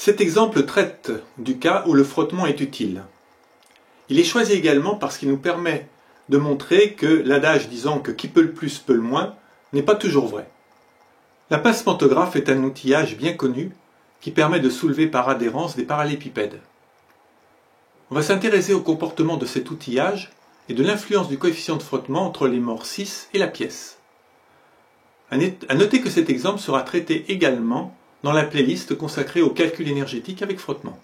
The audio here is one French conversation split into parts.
Cet exemple traite du cas où le frottement est utile. Il est choisi également parce qu'il nous permet de montrer que l'adage disant que qui peut le plus peut le moins n'est pas toujours vrai. La pince pantographe est un outillage bien connu qui permet de soulever par adhérence des parallélépipèdes. On va s'intéresser au comportement de cet outillage et de l'influence du coefficient de frottement entre les morts 6 et la pièce. À noter que cet exemple sera traité également dans la playlist consacrée au calcul énergétique avec frottement.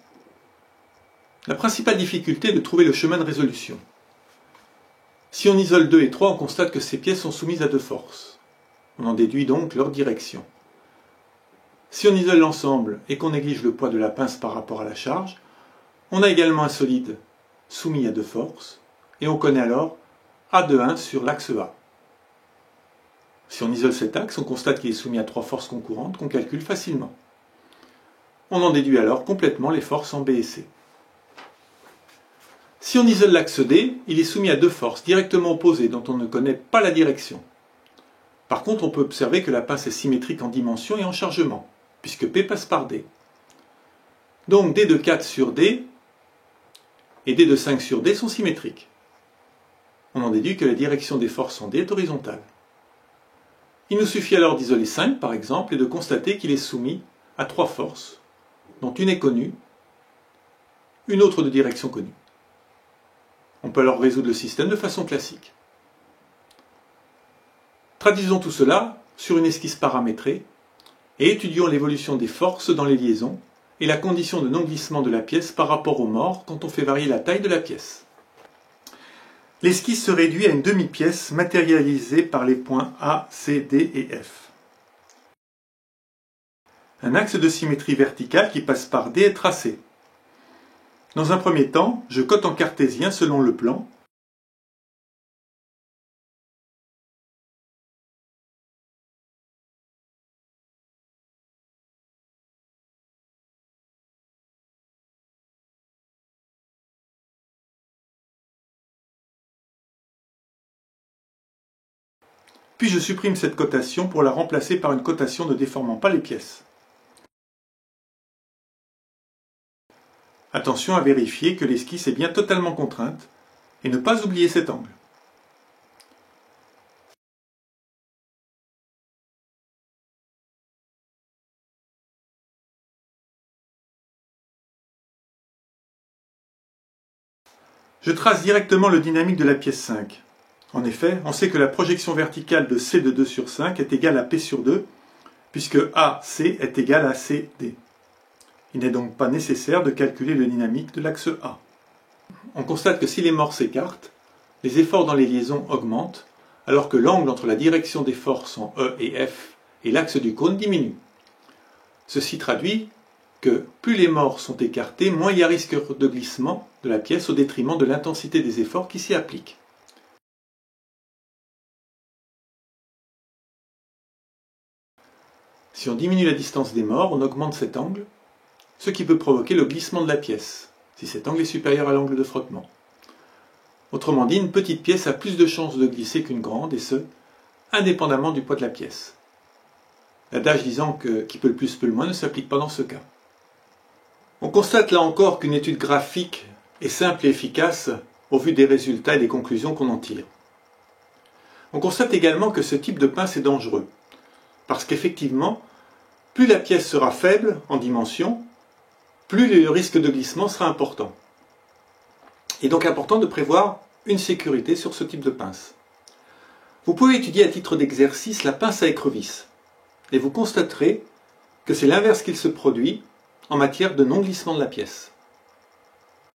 La principale difficulté est de trouver le chemin de résolution. Si on isole 2 et 3, on constate que ces pièces sont soumises à deux forces. On en déduit donc leur direction. Si on isole l'ensemble et qu'on néglige le poids de la pince par rapport à la charge, on a également un solide soumis à deux forces, et on connaît alors A de 1 sur l'axe A. Si on isole cet axe, on constate qu'il est soumis à trois forces concurrentes qu'on calcule facilement. On en déduit alors complètement les forces en B et C. Si on isole l'axe D, il est soumis à deux forces directement opposées dont on ne connaît pas la direction. Par contre, on peut observer que la pince est symétrique en dimension et en chargement, puisque P passe par D. Donc D de 4 sur D et D de 5 sur D sont symétriques. On en déduit que la direction des forces en D est horizontale. Il nous suffit alors d'isoler 5 par exemple et de constater qu'il est soumis à trois forces, dont une est connue, une autre de direction connue. On peut alors résoudre le système de façon classique. Traduisons tout cela sur une esquisse paramétrée et étudions l'évolution des forces dans les liaisons et la condition de non-glissement de la pièce par rapport aux morts quand on fait varier la taille de la pièce. L'esquisse se réduit à une demi-pièce matérialisée par les points A, C, D et F. Un axe de symétrie verticale qui passe par D est tracé. Dans un premier temps, je cote en cartésien selon le plan. Puis je supprime cette cotation pour la remplacer par une cotation ne déformant pas les pièces. Attention à vérifier que l'esquisse est bien totalement contrainte et ne pas oublier cet angle. Je trace directement le dynamique de la pièce 5. En effet, on sait que la projection verticale de C de 2 sur 5 est égale à P sur 2, puisque AC est égal à CD. Il n'est donc pas nécessaire de calculer le dynamique de l'axe A. On constate que si les morts s'écartent, les efforts dans les liaisons augmentent, alors que l'angle entre la direction des forces en E et F et l'axe du cône diminue. Ceci traduit que plus les morts sont écartés, moins il y a risque de glissement de la pièce au détriment de l'intensité des efforts qui s'y appliquent. Si on diminue la distance des morts, on augmente cet angle, ce qui peut provoquer le glissement de la pièce, si cet angle est supérieur à l'angle de frottement. Autrement dit, une petite pièce a plus de chances de glisser qu'une grande, et ce, indépendamment du poids de la pièce. L'adage disant que qui peut le plus peut le moins ne s'applique pas dans ce cas. On constate là encore qu'une étude graphique est simple et efficace au vu des résultats et des conclusions qu'on en tire. On constate également que ce type de pince est dangereux, parce qu'effectivement, plus la pièce sera faible en dimension, plus le risque de glissement sera important. Il est donc important de prévoir une sécurité sur ce type de pince. Vous pouvez étudier à titre d'exercice la pince à écrevisse, et vous constaterez que c'est l'inverse qu'il se produit en matière de non-glissement de la pièce.